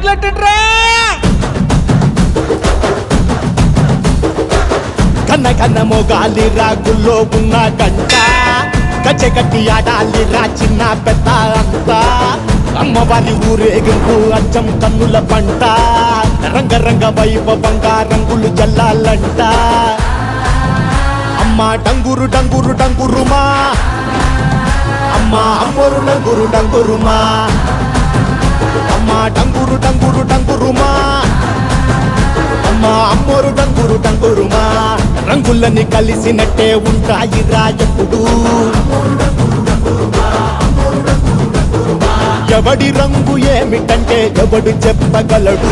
తగిలెట్టండ్రా కన్న కన్న మొగాలి రాగుల్లో ఉన్న గంట గచ్చగట్టి ఆడాలిరా చిన్న పెద్ద అంతా అమ్మవారి ఊరేగింపు అచ్చం కన్నుల పంట రంగరంగ వైభవంగా రంగులు జల్లాలంట అమ్మ డంగురు డంగురు డంగురుమా అమ్మ అమ్మోరు డంగురు డంగురుమా అమ్మ డంగురు డంగురు డంగురుమా అమ్మ అమ్మోరు డంగురు డంగురుమా రంగులని కలిసినట్టే ఉంటాయిరా ఎప్పుడు ఎవడి రంగు ఏమిటంటే ఎవడు చెప్పగలడు